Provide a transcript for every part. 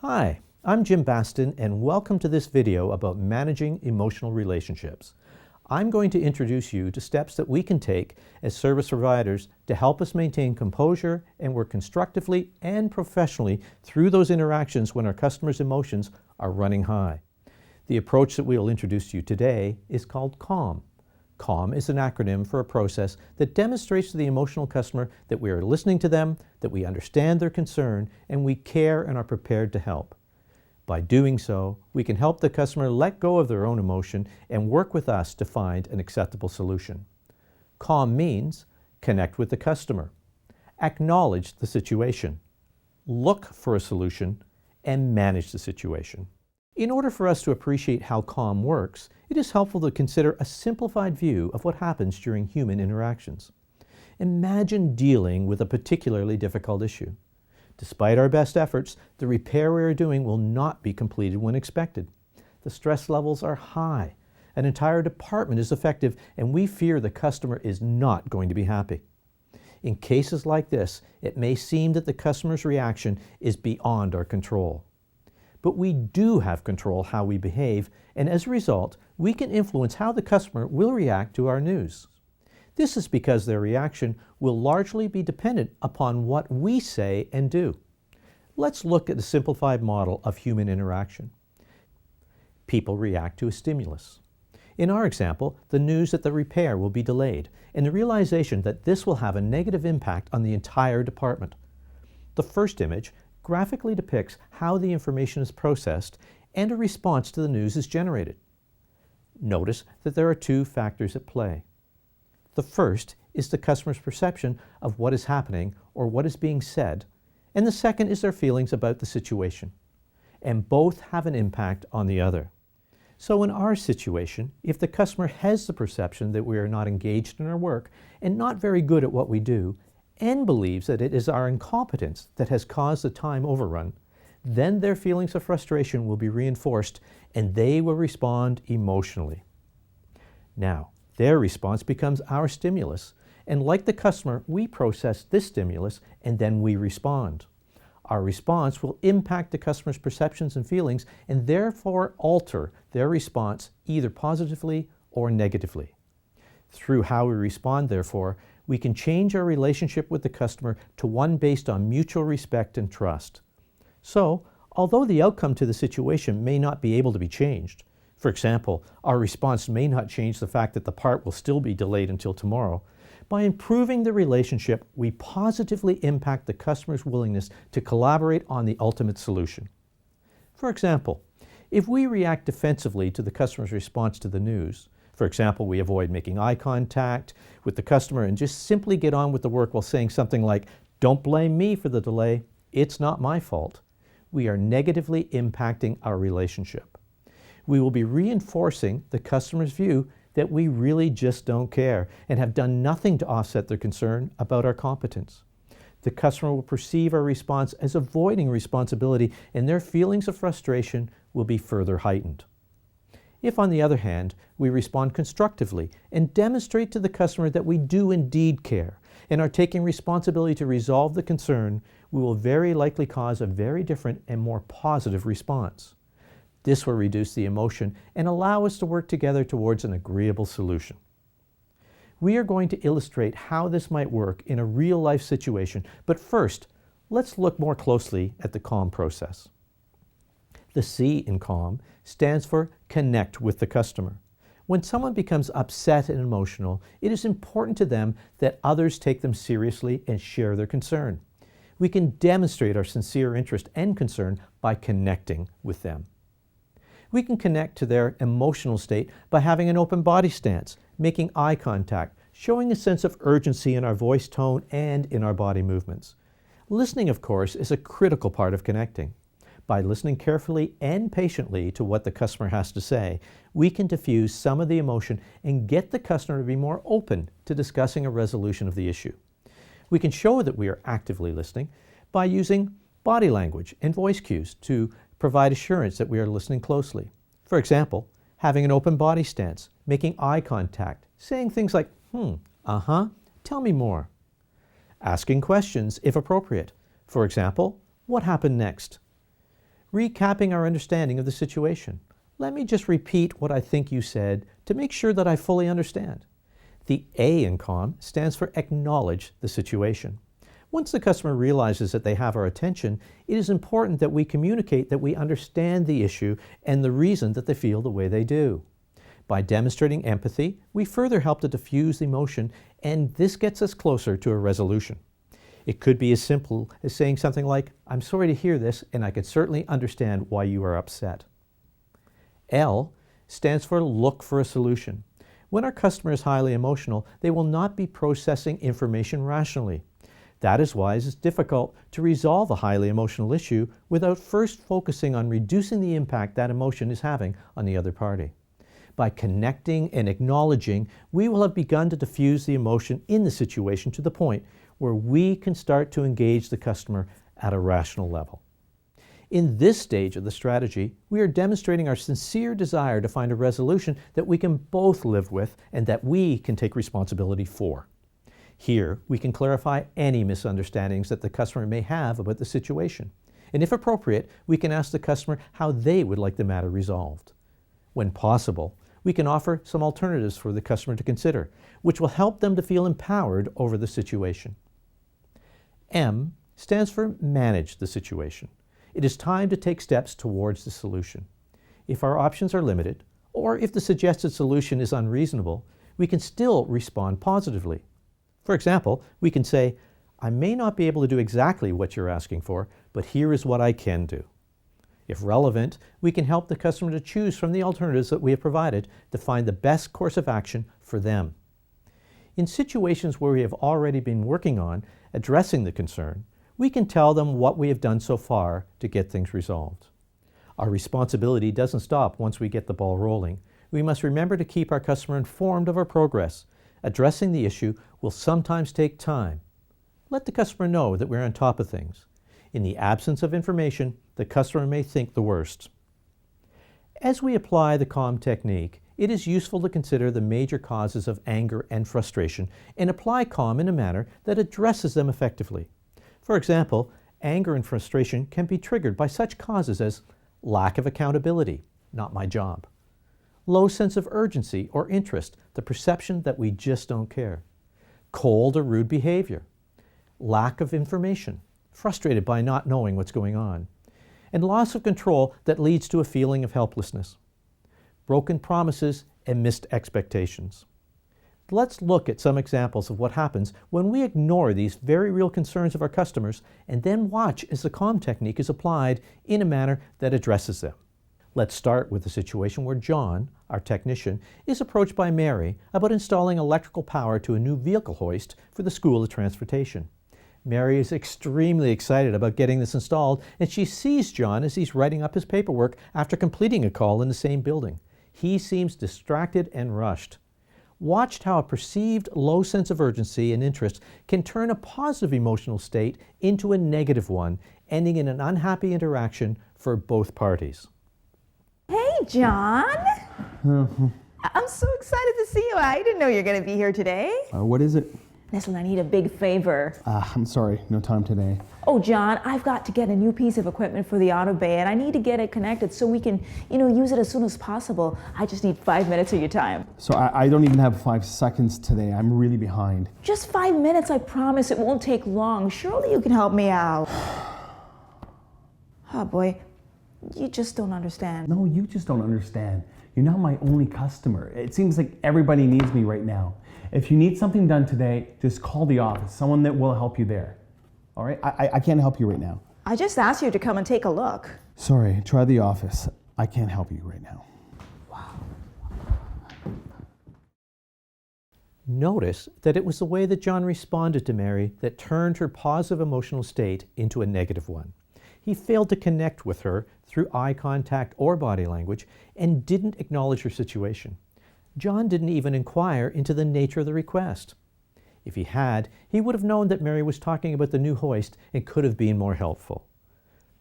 Hi, I'm Jim Baston and welcome to this video about managing emotional relationships. I'm going to introduce you to steps that we can take as service providers to help us maintain composure and work constructively and professionally through those interactions when our customers' emotions are running high. The approach that we will introduce to you today is called CALM. CALM is an acronym for a process that demonstrates to the emotional customer that we are listening to them, that we understand their concern, and we care and are prepared to help. By doing so, we can help the customer let go of their own emotion and work with us to find an acceptable solution. CALM means connect with the customer, acknowledge the situation, look for a solution, and manage the situation. In order for us to appreciate how CALM works, it is helpful to consider a simplified view of what happens during human interactions. Imagine dealing with a particularly difficult issue. Despite our best efforts, the repair we are doing will not be completed when expected. The stress levels are high. An entire department is affected, and we fear the customer is not going to be happy. In cases like this, it may seem that the customer's reaction is beyond our control. But we do have control how we behave, and as a result, we can influence how the customer will react to our news. This is because their reaction will largely be dependent upon what we say and do. Let's look at a simplified model of human interaction. People react to a stimulus. In our example, the news that the repair will be delayed, and the realization that this will have a negative impact on the entire department. The first image graphically depicts how the information is processed and a response to the news is generated. Notice that there are two factors at play. The first is the customer's perception of what is happening or what is being said, and the second is their feelings about the situation. And both have an impact on the other. So in our situation, if the customer has the perception that we are not engaged in our work and not very good at what we do, and believes that it is our incompetence that has caused the time overrun, then their feelings of frustration will be reinforced and they will respond emotionally. Now, their response becomes our stimulus, and like the customer, we process this stimulus and then we respond. Our response will impact the customer's perceptions and feelings and therefore alter their response either positively or negatively. Through how we respond, therefore, we can change our relationship with the customer to one based on mutual respect and trust. So, although the outcome to the situation may not be able to be changed, for example, our response may not change the fact that the part will still be delayed until tomorrow, by improving the relationship, we positively impact the customer's willingness to collaborate on the ultimate solution. For example, if we react defensively to the customer's response to the news, for example, we avoid making eye contact with the customer and just simply get on with the work while saying something like, "Don't blame me for the delay, it's not my fault," we are negatively impacting our relationship. We will be reinforcing the customer's view that we really just don't care and have done nothing to offset their concern about our competence. The customer will perceive our response as avoiding responsibility, and their feelings of frustration will be further heightened. If, on the other hand, we respond constructively and demonstrate to the customer that we do indeed care and are taking responsibility to resolve the concern, we will very likely cause a very different and more positive response. This will reduce the emotion and allow us to work together towards an agreeable solution. We are going to illustrate how this might work in a real-life situation, but first, let's look more closely at the CALM process. The C in CALM stands for connect with the customer. When someone becomes upset and emotional, it is important to them that others take them seriously and share their concern. We can demonstrate our sincere interest and concern by connecting with them. We can connect to their emotional state by having an open body stance, making eye contact, showing a sense of urgency in our voice tone and in our body movements. Listening, of course, is a critical part of connecting. By listening carefully and patiently to what the customer has to say, we can diffuse some of the emotion and get the customer to be more open to discussing a resolution of the issue. We can show that we are actively listening by using body language and voice cues to provide assurance that we are listening closely. For example, having an open body stance, making eye contact, saying things like, tell me more. Asking questions if appropriate. For example, what happened next? Recapping our understanding of the situation, let me just repeat what I think you said to make sure that I fully understand. The A in CALM stands for acknowledge the situation. Once the customer realizes that they have our attention, it is important that we communicate that we understand the issue and the reason that they feel the way they do. By demonstrating empathy, we further help to diffuse the emotion, and this gets us closer to a resolution. It could be as simple as saying something like, "I'm sorry to hear this, and I can certainly understand why you are upset." L stands for look for a solution. When our customer is highly emotional, they will not be processing information rationally. That is why it is difficult to resolve a highly emotional issue without first focusing on reducing the impact that emotion is having on the other party. By connecting and acknowledging, we will have begun to diffuse the emotion in the situation to the point where we can start to engage the customer at a rational level. In this stage of the strategy, we are demonstrating our sincere desire to find a resolution that we can both live with and that we can take responsibility for. Here, we can clarify any misunderstandings that the customer may have about the situation. And if appropriate, we can ask the customer how they would like the matter resolved. When possible, we can offer some alternatives for the customer to consider, which will help them to feel empowered over the situation. M stands for manage the situation. It is time to take steps towards the solution. If our options are limited, or if the suggested solution is unreasonable, we can still respond positively. For example, we can say, "I may not be able to do exactly what you're asking for, but here is what I can do." If relevant, we can help the customer to choose from the alternatives that we have provided to find the best course of action for them. In situations where we have already been working on addressing the concern, we can tell them what we have done so far to get things resolved. Our responsibility doesn't stop once we get the ball rolling. We must remember to keep our customer informed of our progress. Addressing the issue will sometimes take time. Let the customer know that we're on top of things. In the absence of information, the customer may think the worst. As we apply the CALM technique, it is useful to consider the major causes of anger and frustration and apply CALM in a manner that addresses them effectively. For example, anger and frustration can be triggered by such causes as lack of accountability, not my job, low sense of urgency or interest, the perception that we just don't care, cold or rude behavior, lack of information, frustrated by not knowing what's going on, and loss of control that leads to a feeling of helplessness, broken promises and missed expectations. Let's look at some examples of what happens when we ignore these very real concerns of our customers and then watch as the CALM technique is applied in a manner that addresses them. Let's start with the situation where John, our technician, is approached by Mary about installing electrical power to a new vehicle hoist for the School of Transportation. Mary is extremely excited about getting this installed, and she sees John as he's writing up his paperwork after completing a call in the same building. He seems distracted and rushed. Watch how a perceived low sense of urgency and interest can turn a positive emotional state into a negative one, ending in an unhappy interaction for both parties. Hey, John. I'm so excited to see you. I didn't know you were going to be here today. What is it? Listen, I need a big favor. I'm sorry, no time today. Oh, John, I've got to get a new piece of equipment for the auto bay, and I need to get it connected so we can, use it as soon as possible. I just need 5 minutes of your time. So I don't even have 5 seconds today. I'm really behind. Just 5 minutes, I promise. It won't take long. Surely you can help me out. Oh, boy. You just don't understand. No, you just don't understand. You're not my only customer. It seems like everybody needs me right now. If you need something done today, just call the office. Someone that will help you there. All right? I can't help you right now. I just asked you to come and take a look. Sorry, try the office. I can't help you right now. Notice that it was the way that John responded to Mary that turned her positive emotional state into a negative one. He failed to connect with her through eye contact or body language and didn't acknowledge her situation. John didn't even inquire into the nature of the request. If he had, he would have known that Mary was talking about the new hoist and could have been more helpful.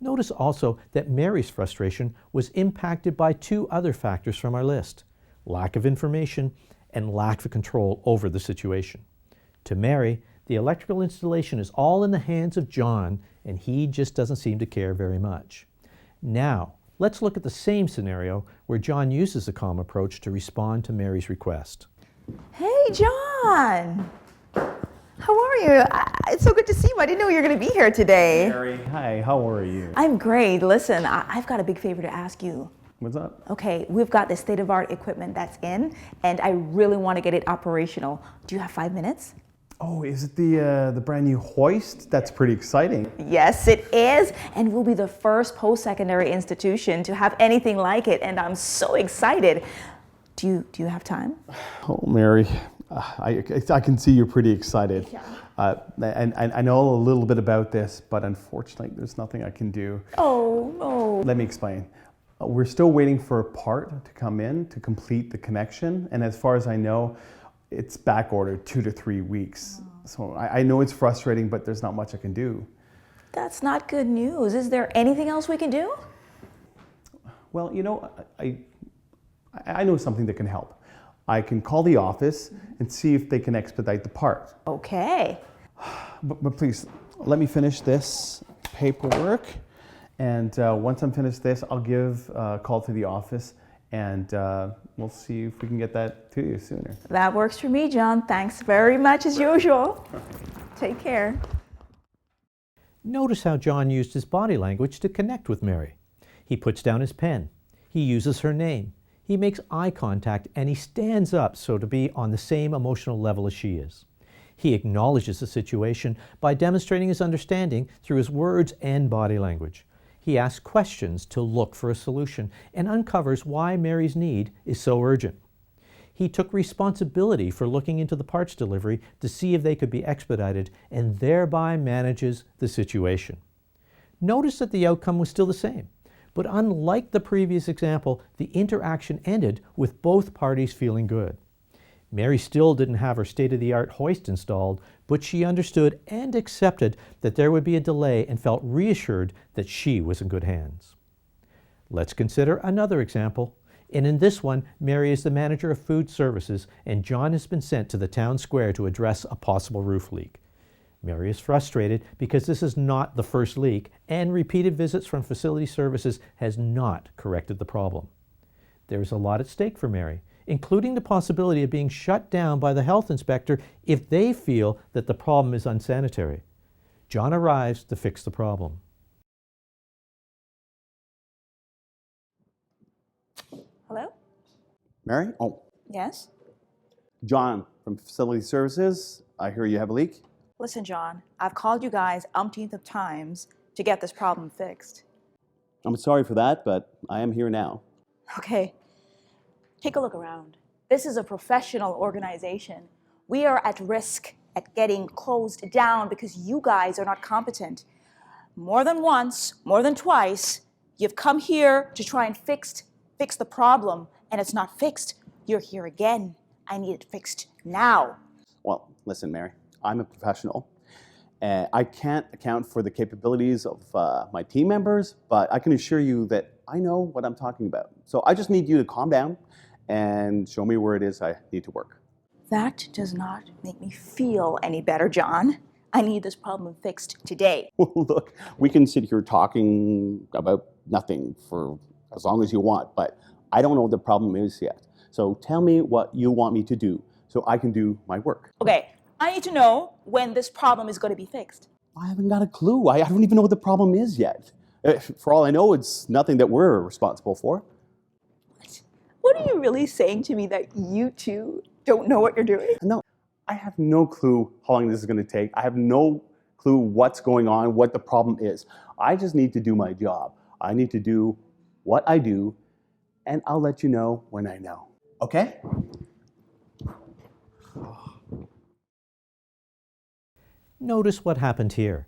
Notice also that Mary's frustration was impacted by 2 other factors from our list: lack of information and lack of control over the situation. To Mary, the electrical installation is all in the hands of John, and he just doesn't seem to care very much. Now, let's look at the same scenario where John uses the calm approach to respond to Mary's request. Hey, John. How are you? It's so good to see you. I didn't know you were going to be here today. Mary, hi, how are you? I'm great. Listen, I've got a big favor to ask you. What's up? Okay, we've got the state-of-the-art equipment that's in, and I really want to get it operational. Do you have 5 minutes? Oh, is it the brand new hoist? That's pretty exciting. Yes, it is, and we'll be the first post-secondary institution to have anything like it, and I'm so excited. Do you have time? Oh, Mary, I can see you're pretty excited. Yeah. And I know a little bit about this, but unfortunately, there's nothing I can do. Oh, no. Let me explain. We're still waiting for a part to come in to complete the connection, and as far as I know, it's back ordered 2 to 3 weeks. So I know it's frustrating, but there's not much I can do. That's not good news. Is there anything else we can do? Well, you know, I know something that can help. I can call the office and see if they can expedite the part. Okay. But please, let me finish this paperwork. And once I'm finished this, I'll give a call to the office and we'll see if we can get that to you sooner. That works for me, John. Thanks very much as usual. Take care. Notice how John used his body language to connect with Mary. He puts down his pen. He uses her name. He makes eye contact and he stands up so to be on the same emotional level as she is. He acknowledges the situation by demonstrating his understanding through his words and body language. He asks questions to look for a solution and uncovers why Mary's need is so urgent. He took responsibility for looking into the parts delivery to see if they could be expedited and thereby manages the situation. Notice that the outcome was still the same, but unlike the previous example, the interaction ended with both parties feeling good. Mary still didn't have her state-of-the-art hoist installed, but she understood and accepted that there would be a delay and felt reassured that she was in good hands. Let's consider another example. And in this one, Mary is the manager of food services and John has been sent to the town square to address a possible roof leak. Mary is frustrated because this is not the first leak and repeated visits from facility services has not corrected the problem. There is a lot at stake for Mary, including the possibility of being shut down by the health inspector if they feel that the problem is unsanitary. John arrives to fix the problem. Hello? Mary? Oh, Yes? John from Facility Services. I hear you have a leak. Listen, John, I've called you guys umpteenth of times to get this problem fixed. I'm sorry for that, but I am here now. Okay, take a look around. This is a professional organization. We are at risk at getting closed down because you guys are not competent. More than once, more than twice, you've come here to try and fix the problem, and it's not fixed. You're here again. I need it fixed now. Well, listen, Mary, I'm a professional. I can't account for the capabilities of my team members, but I can assure you that I know what I'm talking about. So I just need you to calm down and show me where it is I need to work. That does not make me feel any better, John. I need this problem fixed today. Look, we can sit here talking about nothing for as long as you want, but I don't know what the problem is yet. So tell me what you want me to do so I can do my work. Okay, I need to know when this problem is going to be fixed. I haven't got a clue. I don't even know what the problem is yet. For all I know, it's nothing that we're responsible for. What are you really saying to me, that you two don't know what you're doing? No, I have no clue how long this is going to take. I have no clue what's going on, what the problem is. I just need to do my job. I need to do what I do, and I'll let you know when I know. Okay? Notice what happened here.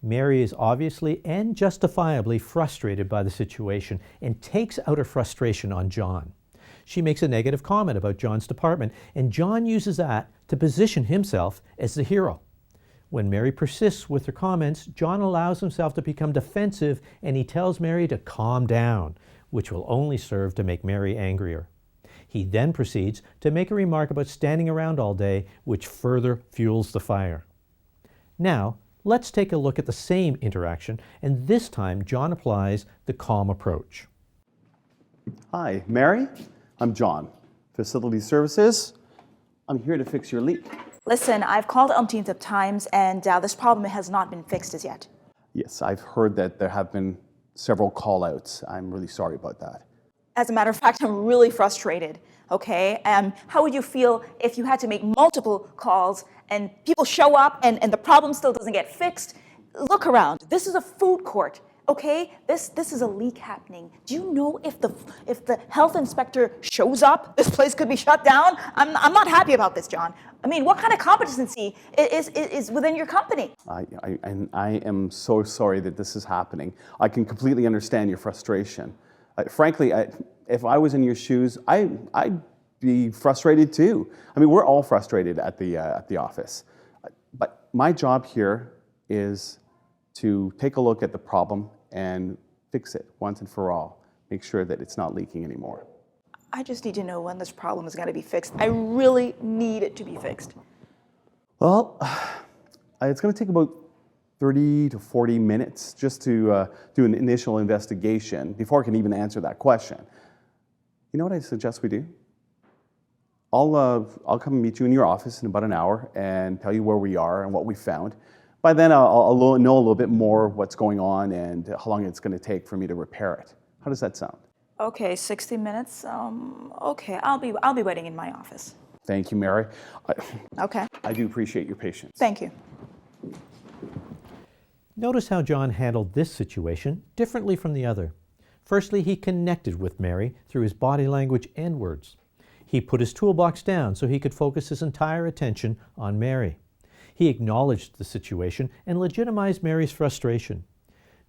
Mary is obviously and justifiably frustrated by the situation and takes out her frustration on John. She makes a negative comment about John's department, and John uses that to position himself as the hero. When Mary persists with her comments, John allows himself to become defensive and he tells Mary to calm down, which will only serve to make Mary angrier. He then proceeds to make a remark about standing around all day, which further fuels the fire. Now, Let's take a look at the same interaction, and this time John applies the calm approach. Hi, Mary. I'm John, Facility Services. I'm here to fix your leak. Listen, I've called umpteenth of times, and this problem has not been fixed as yet. Yes, I've heard that there have been several call-outs. I'm really sorry about that. As a matter of fact, I'm really frustrated, okay? How would you feel if you had to make multiple calls and people show up and the problem still doesn't get fixed? Look around. This is a food court, okay? This is a leak happening. Do you know if the health inspector shows up, this place could be shut down? I'm not happy about this, John. I mean, what kind of competency is within your company? I am so sorry that this is happening. I can completely understand your frustration. Frankly, if I was in your shoes, I'd be frustrated too. I mean, we're all frustrated at the office. But my job here is to take a look at the problem and fix it once and for all. Make sure that it's not leaking anymore. I just need to know when this problem is going to be fixed. I really need it to be fixed. Well, it's going to take about 30 to 40 minutes just to do an initial investigation before I can even answer that question. You know what I suggest we do? I'll come and meet you in your office in about an hour and tell you where we are and what we found. By then, I'll know a little bit more what's going on and how long it's going to take for me to repair it. How does that sound? Okay, 60 minutes. Okay, I'll be waiting in my office. Thank you, Mary. Okay. I do appreciate your patience. Thank you. Notice how John handled this situation differently from the other. Firstly, he connected with Mary through his body language and words. He put his toolbox down so he could focus his entire attention on Mary. He acknowledged the situation and legitimized Mary's frustration.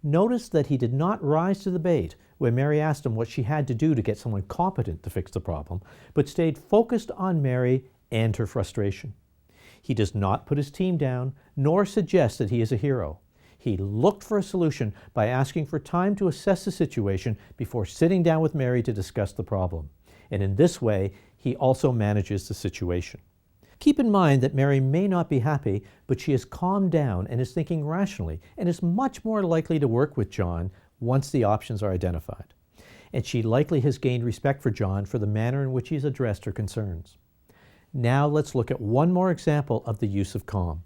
Notice that he did not rise to the bait when Mary asked him what she had to do to get someone competent to fix the problem, but stayed focused on Mary and her frustration. He does not put his team down, nor suggest that he is a hero. He looked for a solution by asking for time to assess the situation before sitting down with Mary to discuss the problem. And in this way, he also manages the situation. Keep in mind that Mary may not be happy, but she has calmed down and is thinking rationally and is much more likely to work with John once the options are identified. And she likely has gained respect for John for the manner in which he's addressed her concerns. Now let's look at one more example of the use of calm.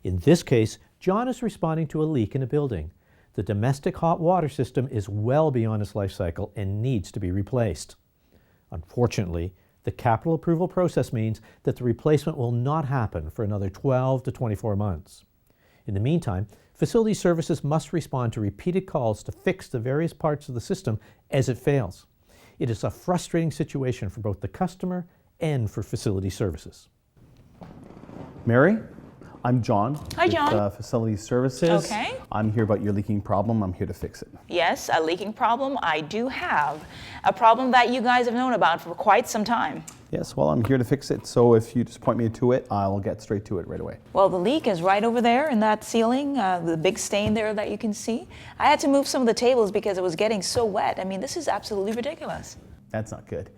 In this case, John is responding to a leak in a building. The domestic hot water system is well beyond its life cycle and needs to be replaced. Unfortunately, the capital approval process means that the replacement will not happen for another 12 to 24 months. In the meantime, facility services must respond to repeated calls to fix the various parts of the system as it fails. It is a frustrating situation for both the customer and for facility services. Mary, I'm John. Hi, John. With, Facility Services. Okay. I'm here about your leaking problem. I'm here to fix it. Yes, a leaking problem. I do have a problem that you guys have known about for quite some time. Yes, well, I'm here to fix it. So if you just point me to it, I'll get straight to it right away. Well, the leak is right over there in that ceiling, the big stain there that you can see. I had to move some of the tables because it was getting so wet. I mean, this is absolutely ridiculous. That's not good.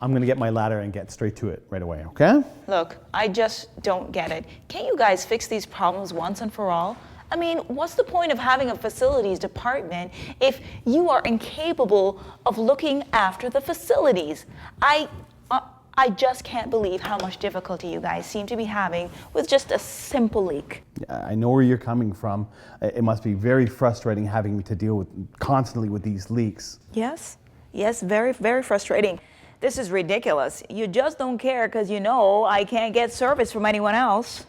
I'm going to get my ladder and get straight to it right away, okay? Look, I just don't get it. Can't you guys fix these problems once and for all? I mean, what's the point of having a facilities department if you are incapable of looking after the facilities? I just can't believe how much difficulty you guys seem to be having with just a simple leak. I know where you're coming from. It must be very frustrating having to deal with constantly with these leaks. Yes, very, very frustrating. This is ridiculous. You just don't care because you know I can't get service from anyone else.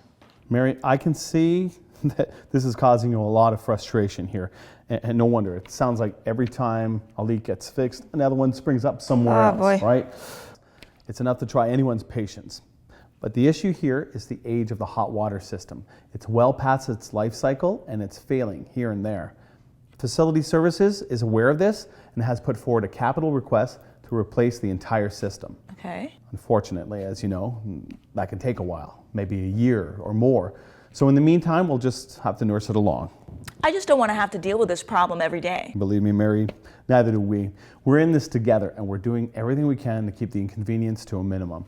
Mary, I can see that this is causing you a lot of frustration here. And no wonder. It sounds like every time a leak gets fixed, another one springs up somewhere else, boy. right? It's enough to try anyone's patience. But the issue here is the age of the hot water system. It's well past its life cycle and it's failing here and there. Facility Services is aware of this and has put forward a capital request to replace the entire system. Okay. Unfortunately, as you know, that can take a while, maybe a year or more. So in the meantime, we'll just have to nurse it along. I just don't want to have to deal with this problem every day. Believe me, Mary, neither do we. We're in this together and we're doing everything we can to keep the inconvenience to a minimum.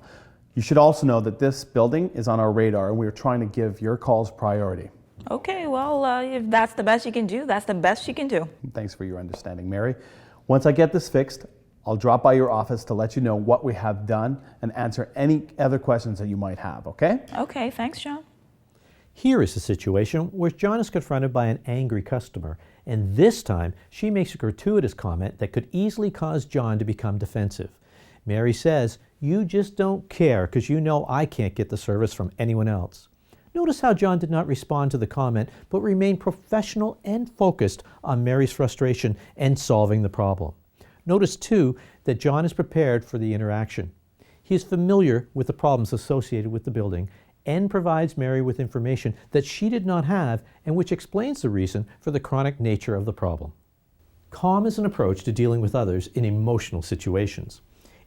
You should also know that this building is on our radar and we're trying to give your calls priority. Okay, well, if that's the best you can do, that's the best you can do. Thanks for your understanding, Mary. Once I get this fixed, I'll drop by your office to let you know what we have done and answer any other questions that you might have, okay? Okay, thanks, John. Here is a situation where John is confronted by an angry customer, and this time she makes a gratuitous comment that could easily cause John to become defensive. Mary says, "You just don't care because you know I can't get the service from anyone else." Notice how John did not respond to the comment, but remained professional and focused on Mary's frustration and solving the problem. Notice too that John is prepared for the interaction. He is familiar with the problems associated with the building and provides Mary with information that she did not have and which explains the reason for the chronic nature of the problem. Calm is an approach to dealing with others in emotional situations.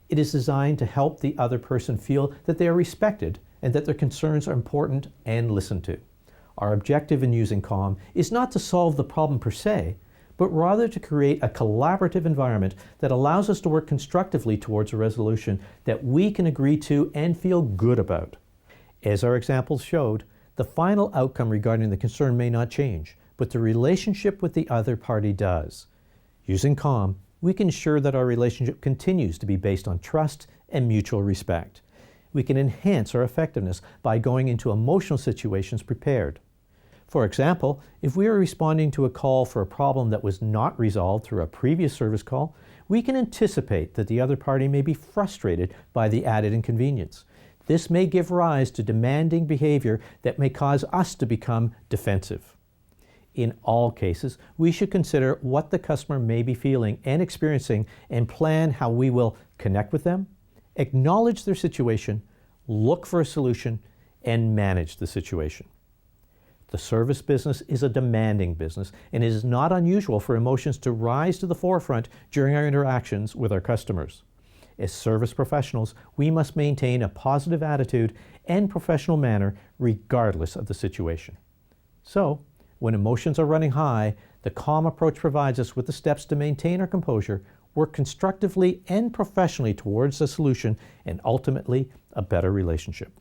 It is designed to help the other person feel that they are respected and that their concerns are important and listened to. Our objective in using calm is not to solve the problem per se, but rather to create a collaborative environment that allows us to work constructively towards a resolution that we can agree to and feel good about. As our examples showed, the final outcome regarding the concern may not change, but the relationship with the other party does. Using calm, we can ensure that our relationship continues to be based on trust and mutual respect. We can enhance our effectiveness by going into emotional situations prepared. For example, if we are responding to a call for a problem that was not resolved through a previous service call, we can anticipate that the other party may be frustrated by the added inconvenience. This may give rise to demanding behavior that may cause us to become defensive. In all cases, we should consider what the customer may be feeling and experiencing and plan how we will connect with them, acknowledge their situation, look for a solution, and manage the situation. The service business is a demanding business, and it is not unusual for emotions to rise to the forefront during our interactions with our customers. As service professionals, we must maintain a positive attitude and professional manner regardless of the situation. So, when emotions are running high, the calm approach provides us with the steps to maintain our composure, work constructively and professionally towards a solution, and ultimately a better relationship.